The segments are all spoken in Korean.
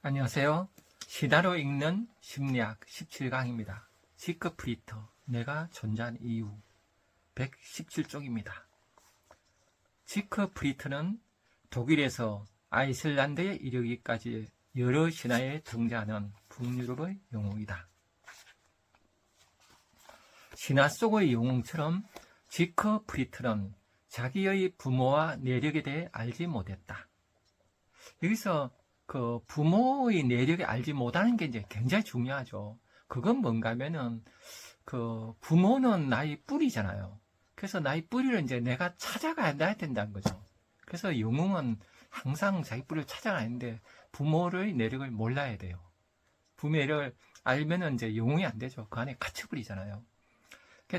안녕하세요. 시나로 읽는 심리학 17강입니다. 지크프리터, 내가 존재한 이유 117쪽입니다. 지크프리터는 독일에서 아이슬란드에 이르기까지 여러 신화에 등장하는 북유럽의 영웅이다. 신화 속의 영웅처럼 지크프리터는 자기의 부모와 내력에 대해 알지 못했다. 여기서 그 부모의 내력을 알지 못하는 게 이제 굉장히 중요하죠. 그건 뭔가 하면은 그 부모는 나의 뿌리잖아요. 그래서 나의 뿌리를 이제 내가 찾아가야 된다는 거죠. 그래서 영웅은 항상 자기 뿌리를 찾아가는데 부모의 내력을 몰라야 돼요. 부모의 내력을 알면은 이제 영웅이 안 되죠. 그 안에 갇혀버리잖아요.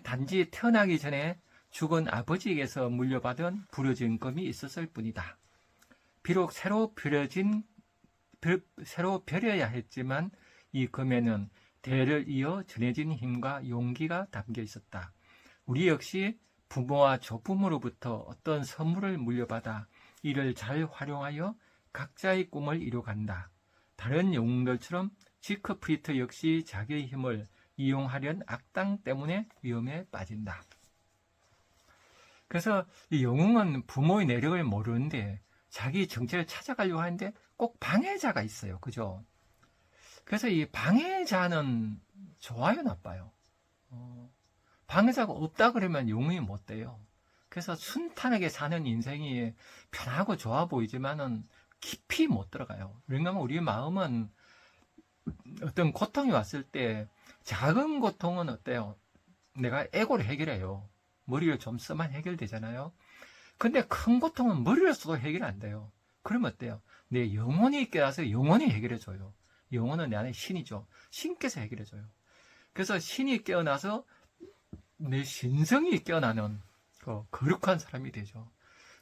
단지 태어나기 전에 죽은 아버지에게서 물려받은 부르짖음금이 있었을 뿐이다. 비록 새로 벼려야 했지만 이 금에는 대를 이어 전해진 힘과 용기가 담겨 있었다. 우리 역시 부모와 조부모로부터 어떤 선물을 물려받아 이를 잘 활용하여 각자의 꿈을 이뤄간다. 다른 영웅들처럼 지크프리터 역시 자기의 힘을 이용하려는 악당 때문에 위험에 빠진다. 그래서 이 영웅은 부모의 내력을 모르는데 자기 정체를 찾아가려고 하는데 꼭 방해자가 있어요. 그죠? 그래서 이 방해자는 좋아요, 나빠요? 방해자가 없다 그러면 영웅이 못 돼요. 그래서 순탄하게 사는 인생이 편하고 좋아 보이지만은 깊이 못 들어가요. 왜냐하면 우리 마음은 어떤 고통이 왔을 때 작은 고통은 어때요? 내가 에고를 해결해요. 머리를 좀 쓰면 해결되잖아요. 근데 큰 고통은 머리를 써도 해결 안 돼요. 그러면 어때요? 내 영혼이 깨어나서 영혼이 해결해줘요. 영혼은 내 안에 신이죠. 신께서 해결해줘요. 그래서 신이 깨어나서 내 신성이 깨어나는 거룩한 사람이 되죠.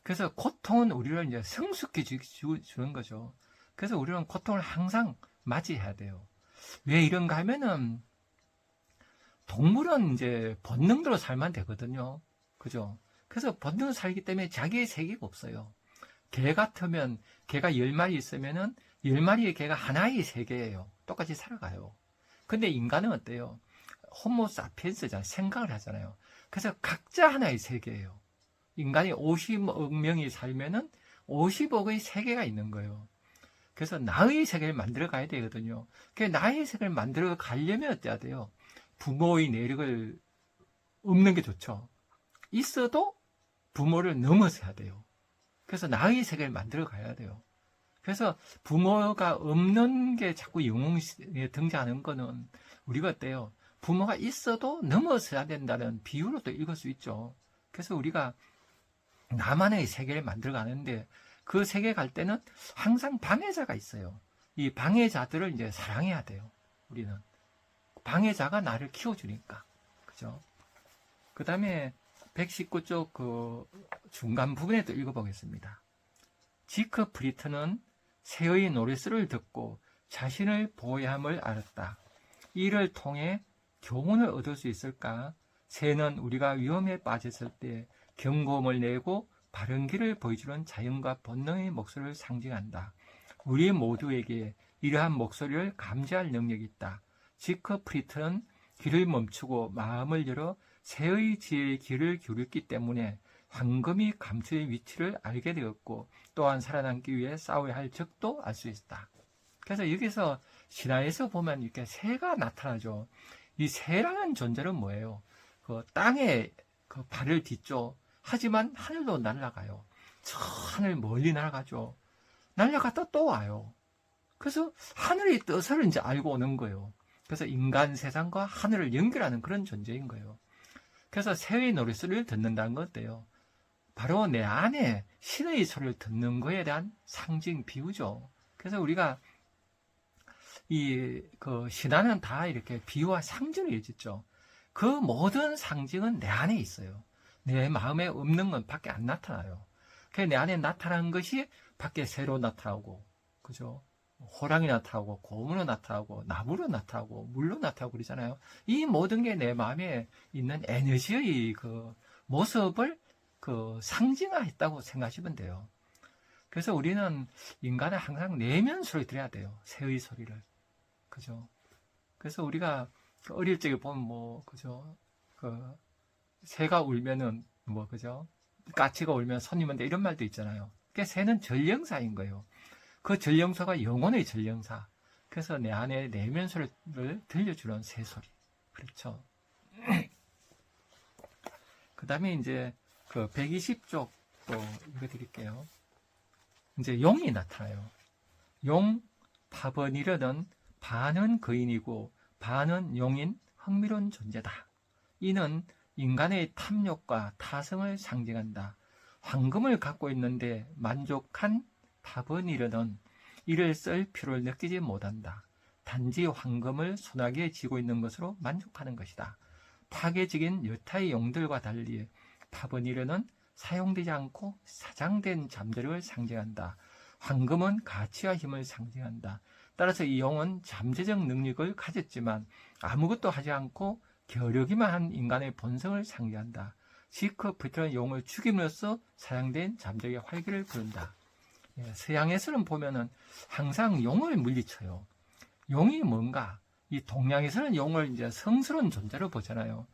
그래서 고통은 우리를 이제 성숙해 주는 거죠. 그래서 우리는 고통을 항상 맞이해야 돼요. 왜 이런가 하면은 동물은 이제 본능대로 살면 되거든요. 그죠? 그래서 본능으로 살기 때문에 자기의 세계가 없어요. 개 같으면 개가 10마리 있으면은 10마리의 개가 하나의 세계예요. 똑같이 살아가요. 근데 인간은 어때요? 호모 사피엔스잖아요. 생각을 하잖아요. 그래서 각자 하나의 세계예요. 인간이 50억 명이 살면은 50억의 세계가 있는 거예요. 그래서 나의 세계를 만들어 가야 되거든요. 그 나의 세계를 만들어 가려면 어때야 돼요? 부모의 내력을 없는 게 좋죠. 있어도 부모를 넘어서야 돼요. 그래서 나의 세계를 만들어 가야 돼요. 그래서 부모가 없는 게 자꾸 영웅에 등장하는 거는 우리가 어때요? 부모가 있어도 넘어서야 된다는 비유로도 읽을 수 있죠. 그래서 우리가 나만의 세계를 만들어 가는데 그 세계 갈 때는 항상 방해자가 있어요. 이 방해자들을 이제 사랑해야 돼요. 우리는. 방해자가 나를 키워주니까. 그죠? 그 다음에 119쪽 그 중간 부분에도 읽어보겠습니다. 지크프리터는 새의 노랫소리를 듣고 자신을 보호해야 함을 알았다. 이를 통해 교훈을 얻을 수 있을까? 새는 우리가 위험에 빠졌을 때 경고음을 내고 바른 길을 보여주는 자연과 본능의 목소리를 상징한다. 우리 모두에게 이러한 목소리를 감지할 능력이 있다. 지크프리터는 길을 멈추고 마음을 열어 새의 지혜의 길을 기울였기 때문에 황금이 감추의 위치를 알게 되었고 또한 살아남기 위해 싸워야 할 적도 알 수 있다. 그래서 여기서 신화에서 보면 이렇게 새가 나타나죠. 이 새라는 존재는 뭐예요? 그 땅에 그 발을 딛죠. 하지만 하늘로 날아가요. 저 하늘 멀리 날아가죠. 날아갔다 또 와요. 그래서 하늘의 뜻을 이제 알고 오는 거예요. 그래서 인간 세상과 하늘을 연결하는 그런 존재인 거예요. 그래서 새의 노랫소리를 듣는다는 건 어때요? 바로 내 안에 신의 소리를 듣는 거에 대한 상징, 비유죠. 그래서 우리가 그 신화는 다 이렇게 비유와 상징을 이어졌죠. 그 모든 상징은 내 안에 있어요. 내 마음에 없는 건 밖에 안 나타나요. 그래서 내 안에 나타나는 것이 밖에 새로 나타나고, 그죠? 호랑이 나타나고, 곰으로 나타나고, 나무로 나타나고, 물로 나타나고 그러잖아요. 이 모든 게 내 마음에 있는 에너지의 그 모습을 그 상징화했다고 생각하시면 돼요. 그래서 우리는 인간은 항상 내면 소리 들어야 돼요. 새의 소리를. 그죠? 그래서 우리가 어릴 적에 보면 그죠? 새가 울면은 그죠? 까치가 울면 손님한테 이런 말도 있잖아요. 그러니까 새는 전령사인 거예요. 그 전령사가 영혼의 전령사. 그래서 내 안에 내면 소리를 들려주는 새 소리. 그렇죠. 그 다음에 이제 120쪽 또 읽어드릴게요. 이제 용이 나타나요. 용, 파버니르는 반은 거인이고 반은 용인 흥미로운 존재다. 이는 인간의 탐욕과 타성을 상징한다. 황금을 갖고 있는데 만족한 파버니르는 이를 쓸 필요를 느끼지 못한다. 단지 황금을 손아귀에 쥐고 있는 것으로 만족하는 것이다. 파괴적인 여타의 용들과 달리 파버니르는 사용되지 않고 사장된 잠재력을 상징한다. 황금은 가치와 힘을 상징한다. 따라서 이 용은 잠재적 능력을 가졌지만 아무것도 하지 않고 겨루기만 한 인간의 본성을 상징한다. 지크 피터는 용을 죽임으로써 사용된 잠재력의 활기를 부른다. 서양에서는 보면은 항상 용을 물리쳐요. 용이 뭔가? 이 동양에서는 용을 이제 성스러운 존재로 보잖아요.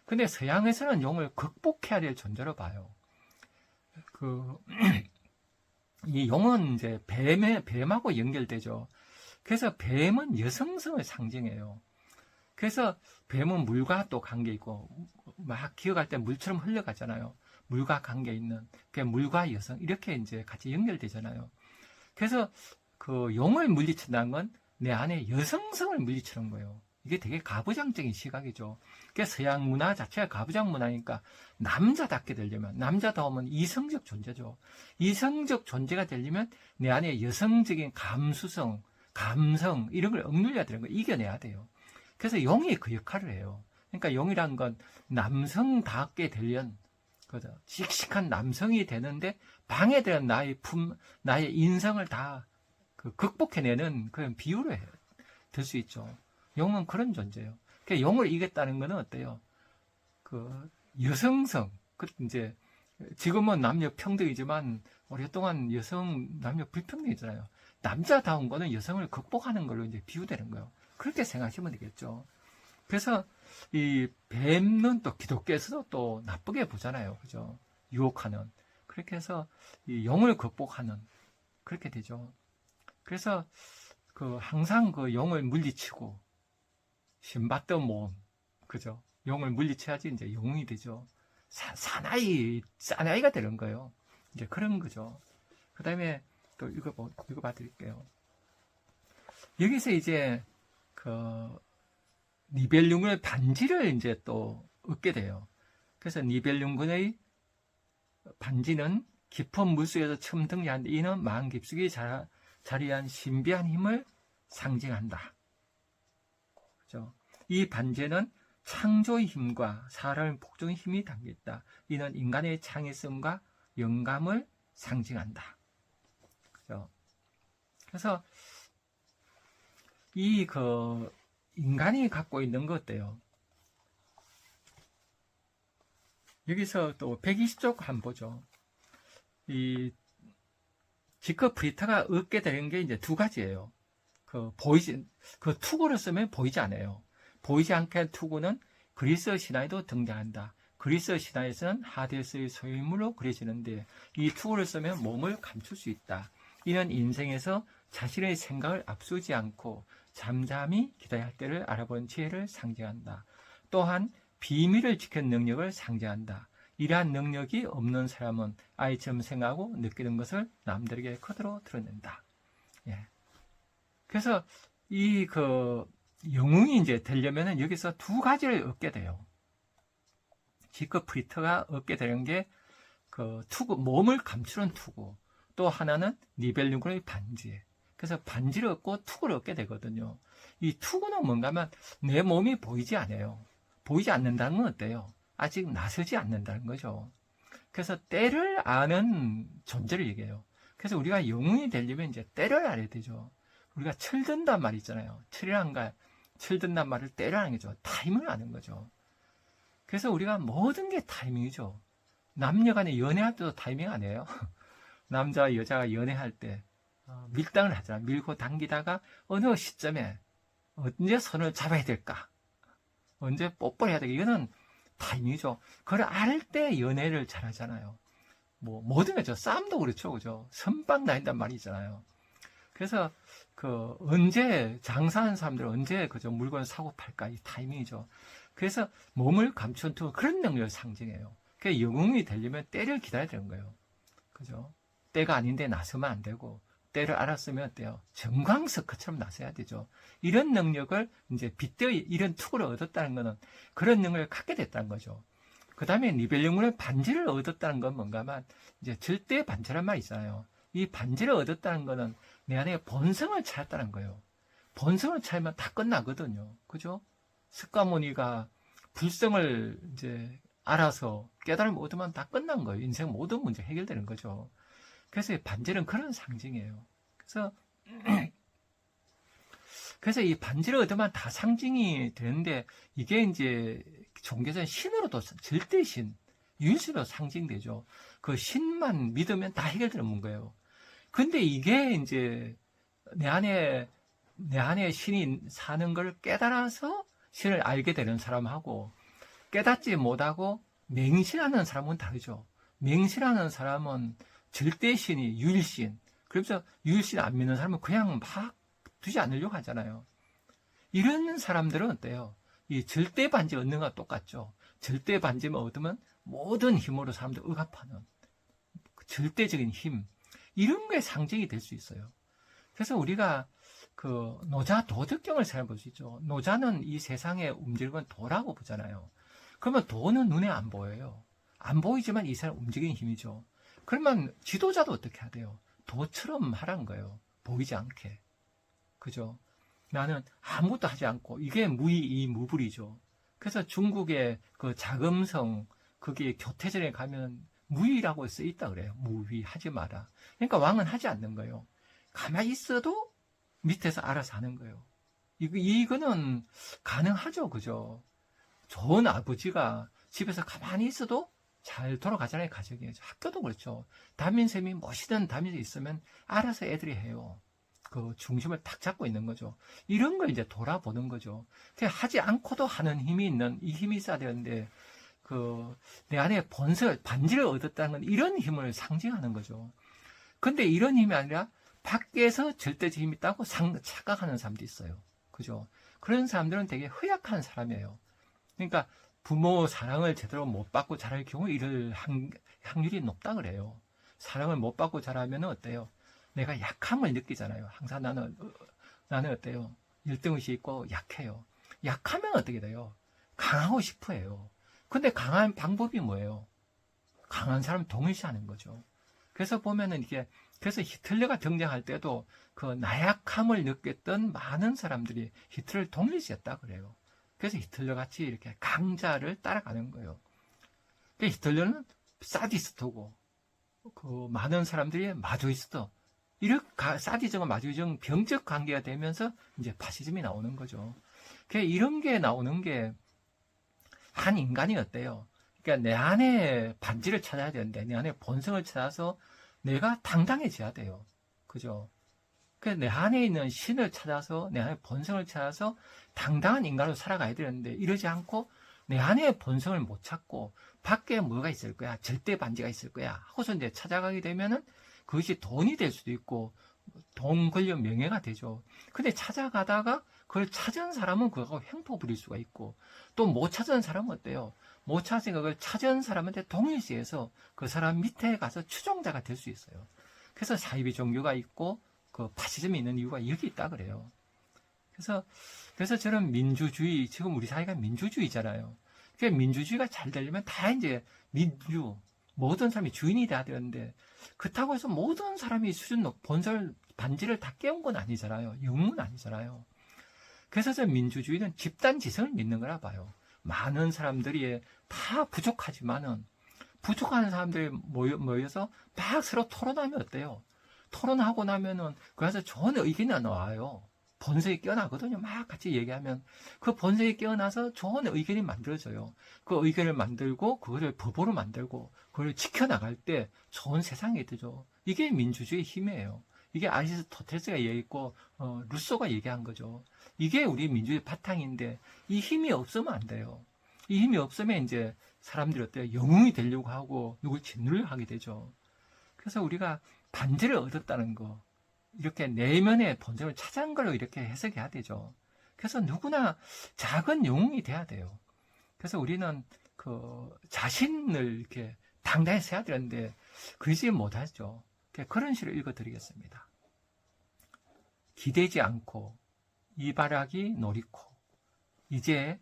근데 서양에서는 용을 극복해야 될 존재로 봐요. 이 용은 이제 뱀하고 연결되죠. 그래서 뱀은 여성성을 상징해요. 그래서 뱀은 물과 또 관계 있고, 막 기어갈 때 물처럼 흘러가잖아요. 물과 관계 있는, 물과 여성, 이렇게 이제 같이 연결되잖아요. 그래서 용을 물리친다는 건 내 안에 여성성을 물리치는 거예요. 이게 되게 가부장적인 시각이죠. 그래서 서양 문화 자체가 가부장 문화니까 남자답게 되려면, 남자다우면 이성적 존재죠. 이성적 존재가 되려면 내 안에 여성적인 감수성, 감성, 이런 걸 억눌려야 되는 거예요. 이겨내야 돼요. 그래서 용이 그 역할을 해요. 그러니까 용이란 건 남성답게 되려면, 그죠? 씩씩한 남성이 되는데 방해되는 나의 인성을 다 극복해내는 그런 비유로 될 수 있죠. 용은 그런 존재예요. 그러니까 용을 이겼다는 것은 어때요? 여성성, 이제 지금은 남녀 평등이지만 오랫동안 남녀 불평등이잖아요. 남자다운 거는 여성을 극복하는 걸로 이제 비유되는 거예요. 그렇게 생각하시면 되겠죠. 그래서 이 뱀은 또 기독교에서도 또 나쁘게 보잖아요. 그죠? 유혹하는. 그렇게 해서 이 용을 극복하는 그렇게 되죠. 그래서 항상 용을 물리치고 신받던 몸, 그죠? 용을 물리쳐야지 이제 용이 되죠. 사나이가 되는 거예요. 이제 그런 거죠. 그 다음에 또 읽어봐 드릴게요. 여기서 이제 니벨룽의 반지를 이제 또 얻게 돼요. 그래서 니벨룽군의 반지는 깊은 물속에서 처음 등장하는데 이는 마음 깊숙이 자리한 신비한 힘을 상징한다. 그죠? 이 반지는 창조의 힘과 사람의 복종의 힘이 담겨있다. 이는 인간의 창의성과 영감을 상징한다. 그죠? 그래서 인간이 갖고 있는 것 어때요? 여기서 또 120쪽 한번 보죠. 이 지크 프리터가 얻게 되는 게 이제 두 가지예요. 투구를 쓰면 보이지 않아요. 보이지 않게 한 투구는 그리스 신화에도 등장한다. 그리스 신화에서는 하데스의 소유물로 그려지는데 이 투구를 쓰면 몸을 감출 수 있다. 이는 인생에서 자신의 생각을 앞서지 않고 잠잠히 기다려야 할 때를 알아본 지혜를 상징한다. 또한 비밀을 지키는 능력을 상징한다. 이러한 능력이 없는 사람은 아이처럼 생각하고 느끼는 것을 남들에게 그대로 드러낸다. 예. 그래서 영웅이 이제 되려면은 여기서 두 가지를 얻게 돼요. 지크 프리터가 얻게 되는 게 투구, 몸을 감추는 투구. 또 하나는 니벨룽군의 반지. 그래서 반지를 얻고 투구를 얻게 되거든요. 이 투구는 뭔가 하면 내 몸이 보이지 않아요. 보이지 않는다는 건 어때요? 아직 나서지 않는다는 거죠. 그래서 때를 아는 존재를 얘기해요. 그래서 우리가 영웅이 되려면 이제 때를 알아야 되죠. 우리가 철든단 말 있잖아요. 철든단 말을 때를 아는 거죠. 타임을 아는 거죠. 그래서 우리가 모든 게 타이밍이죠. 남녀 간에 연애할 때도 타이밍 아니에요? 남자와 여자가 연애할 때 밀당을 하잖아. 밀고 당기다가 어느 시점에 언제 손을 잡아야 될까? 언제 뽀뽀를 해야 될까? 이거는 타이밍이죠. 그걸 알 때 연애를 잘하잖아요. 뭐 모든 거죠. 싸움도 그렇죠, 그죠? 선빵 나인단 말이잖아요. 그래서 언제 장사하는 사람들은 언제 그죠 물건 사고 팔까 이 타이밍이죠. 그래서 몸을 감춘 두 그런 능력을 상징해요. 그 영웅이 되려면 때를 기다려야 되는 거예요. 그죠? 때가 아닌데 나서면 안 되고 때를 알았으면 어때요? 정광석처럼 나서야 되죠. 이런 능력을 이제 빗대어 이런 투구를 얻었다는 것은 그런 능력을 갖게 됐다는 거죠. 그 다음에 니벨령문의 반지를 얻었다는 건 뭔가만 이제 절대 반지란 말이 있잖아요. 이 반지를 얻었다는 것은 내 안에 본성을 찾았다는 거예요. 본성을 찾으면 다 끝나거든요. 그죠? 석가모니가 불성을 이제 알아서 깨달음을 얻으면 다 끝난 거예요. 인생 모든 문제 해결되는 거죠. 그래서 이 반지는 그런 상징이에요. 그래서 이 반지를 얻으면 다 상징이 되는데 이게 이제 종교적인 신으로도 절대신, 유일신으로 상징되죠. 그 신만 믿으면 다 해결되는 거예요. 근데 이게 이제 내 안에 신이 사는 걸 깨달아서 신을 알게 되는 사람하고 깨닫지 못하고 맹신하는 사람은 다르죠. 맹신하는 사람은 절대신이 유일신. 그래서 유일신 안 믿는 사람은 그냥 막 두지 않으려고 하잖아요. 이런 사람들은 어때요? 이 절대 반지 얻는 거와 똑같죠. 절대 반지만 얻으면 모든 힘으로 사람들 억압하는 절대적인 힘. 이런 게 상징이 될 수 있어요. 그래서 우리가 노자 도덕경을 잘 볼 수 있죠. 노자는 이 세상에 움직이는 도라고 보잖아요. 그러면 도는 눈에 안 보여요. 안 보이지만 이 사람 움직이는 힘이죠. 그러면 지도자도 어떻게 해야 돼요? 도처럼 하라는 거예요. 보이지 않게. 그죠? 나는 아무것도 하지 않고, 이게 무의이무불이죠. 그래서 중국의 그 자금성, 거기에 교태전에 가면 무의라고 써 있다 그래요. 무의, 하지 마라. 그러니까 왕은 하지 않는 거예요. 가만히 있어도 밑에서 알아서 하는 거예요. 이거는 가능하죠. 그죠? 좋은 아버지가 집에서 가만히 있어도 잘 돌아가잖아요. 가정이. 학교도 그렇죠. 담임쌤이 멋있는 담임이 있으면 알아서 애들이 해요. 그 중심을 탁 잡고 있는 거죠. 이런 걸 이제 돌아보는 거죠. 하지 않고도 하는 힘이 있는, 이 힘이 있어야 되는데, 내 안에 반지를 얻었다는 건 이런 힘을 상징하는 거죠. 근데 이런 힘이 아니라 밖에서 절대적 힘이 있다고 착각하는 사람도 있어요. 그죠? 그런 사람들은 되게 허약한 사람이에요. 그러니까 부모 사랑을 제대로 못 받고 자랄 경우 이럴 확률이 높다 그래요. 사랑을 못 받고 자라면 어때요? 내가 약함을 느끼잖아요. 항상 나는 어때요? 열등의식이 있고 약해요. 약하면 어떻게 돼요? 강하고 싶어 해요. 근데 강한 방법이 뭐예요? 강한 사람 동일시하는 거죠. 그래서 보면은 그래서 히틀러가 등장할 때도 그 나약함을 느꼈던 많은 사람들이 히틀러를 동일시했다 그래요. 그래서 히틀러 같이 이렇게 강자를 따라가는 거예요. 히틀러는 사디스트고, 많은 사람들이 마조이스트, 이렇게 사디즘과 마조이즘 병적 관계가 되면서 이제 파시즘이 나오는 거죠. 이런 게 나오는 게 한 인간이 어때요? 그러니까 내 안에 반지를 찾아야 되는데, 내 안에 본성을 찾아서 내가 당당해져야 돼요. 그죠? 내 안에 있는 신을 찾아서, 내 안에 본성을 찾아서 당당한 인간으로 살아가야 되는데, 이러지 않고 내 안에 본성을 못 찾고 밖에 뭐가 있을 거야, 절대 반지가 있을 거야 하고서 이제 찾아가게 되면은 그것이 돈이 될 수도 있고 돈, 권력, 명예가 되죠. 근데 찾아가다가 그걸 찾은 사람은 그거 횡포 부릴 수가 있고, 또 못 찾은 사람은 어때요? 못 찾으니까 그걸 찾은 사람한테 동일시해서 그 사람 밑에 가서 추종자가 될 수 있어요. 그래서 사이비 종교가 있고 그 파시즘이 있는 이유가 여기 있다 그래요. 그래서 저는 민주주의, 지금 우리 사회가 민주주의잖아요. 그러니까 민주주의가 잘 되려면 다 이제 모든 사람이 주인이 돼야 되는데, 그렇다고 해서 모든 사람이 수준 본설 반지를 다 깨운 건 아니잖아요. 영웅은 아니잖아요. 그래서 저 민주주의는 집단 지성을 믿는 거라 봐요. 많은 사람들이 다 부족하지만은, 부족한 사람들이 모여서 막 서로 토론하면 어때요? 토론하고 나면은 그래서 좋은 의견이 나와요. 본색이 깨어나거든요. 막 같이 얘기하면 그 본색이 깨어나서 좋은 의견이 만들어져요. 그 의견을 만들고 그거를 법으로 만들고 그걸 지켜나갈 때 좋은 세상이 되죠. 이게 민주주의의 힘이에요. 이게 아리스토텔레스가 얘기했고 루소가 얘기한 거죠. 이게 우리 민주주의 바탕인데 이 힘이 없으면 안 돼요. 이 힘이 없으면 이제 사람들이 어때요? 영웅이 되려고 하고 누굴 짓누르려 하게 되죠. 그래서 우리가 반지를 얻었다는 거, 이렇게 내면의 본성을 찾은 걸로 이렇게 해석해야 되죠. 그래서 누구나 작은 영웅이 돼야 돼요. 그래서 우리는 그 자신을 이렇게 당당히 세야 되는데 그러지 못하죠. 그런 시를 읽어드리겠습니다. 기대지 않고 이바라기 노리코, 이제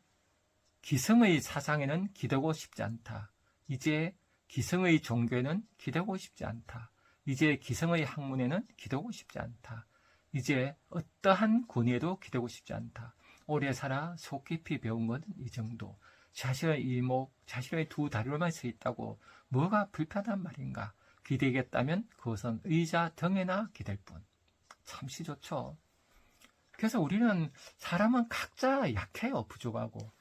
기성의 사상에는 기대고 싶지 않다. 이제 기성의 종교에는 기대고 싶지 않다. 이제 기성의 학문에는 기대고 싶지 않다. 이제 어떠한 권위에도 기대고 싶지 않다. 오래 살아 속 깊이 배운 건 이 정도. 자신의 이목, 자신의 두 다리로만 서 있다고 뭐가 불편한 말인가. 기대겠다면 그것은 의자 등에나 기댈 뿐. 참시 좋죠. 그래서 우리는 사람은 각자 약해요. 부족하고.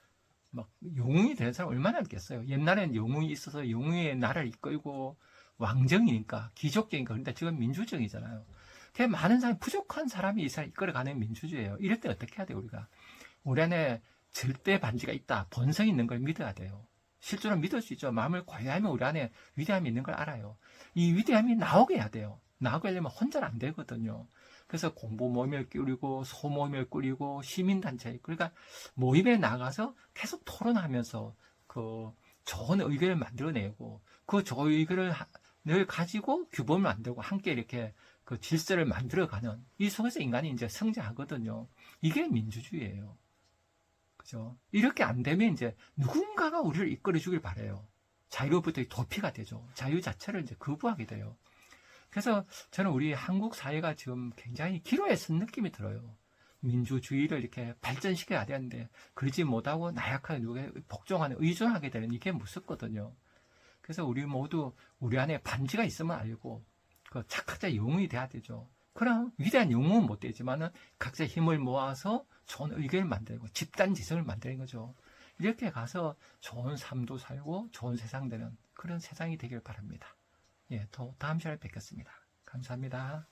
막 영웅이 되는 사람 얼마나 있겠어요. 옛날에는 영웅이 있어서 영웅의 나라를 이끌고 왕정이니까 귀족적이니까. 그런데 지금 민주정이잖아요. 그냥 많은 사람이 부족한 사람이 이 사람 이끌어가는 민주주의예요. 이럴 때 어떻게 해야 돼요? 우리가 우리 안에 절대 반지가 있다, 본성이 있는 걸 믿어야 돼요. 실제로 믿을 수 있죠. 마음을 고요하면 우리 안에 위대함이 있는 걸 알아요. 이 위대함이 나오게 해야 돼요. 나오게 하려면 혼자는 안 되거든요. 그래서 공부 모임을 꾸리고 소모임을 꾸리고 시민단체, 그러니까 모임에 나가서 계속 토론하면서 그 좋은 의견을 만들어내고 그 좋은 의견을 가지고 규범을 만들고 함께 이렇게 그 질서를 만들어가는, 이 속에서 인간이 이제 성장하거든요. 이게 민주주의예요. 그죠? 이렇게 안 되면 이제 누군가가 우리를 이끌어 주길 바라요. 자유로부터 도피가 되죠. 자유 자체를 이제 거부하게 돼요. 그래서 저는 우리 한국 사회가 지금 굉장히 기로에 선 느낌이 들어요. 민주주의를 이렇게 발전시켜야 되는데 그러지 못하고 나약하게 누구에 복종하는, 의존하게 되는, 이게 무섭거든요. 그래서 우리 모두 우리 안에 반지가 있으면 알고 그 착각자 영웅이 돼야 되죠. 그럼 위대한 영웅은 못 되지만은 각자 힘을 모아서 좋은 의견을 만들고 집단 지성을 만드는 거죠. 이렇게 가서 좋은 삶도 살고 좋은 세상 되는 그런 세상이 되길 바랍니다. 예, 또 다음 시간에 뵙겠습니다. 감사합니다.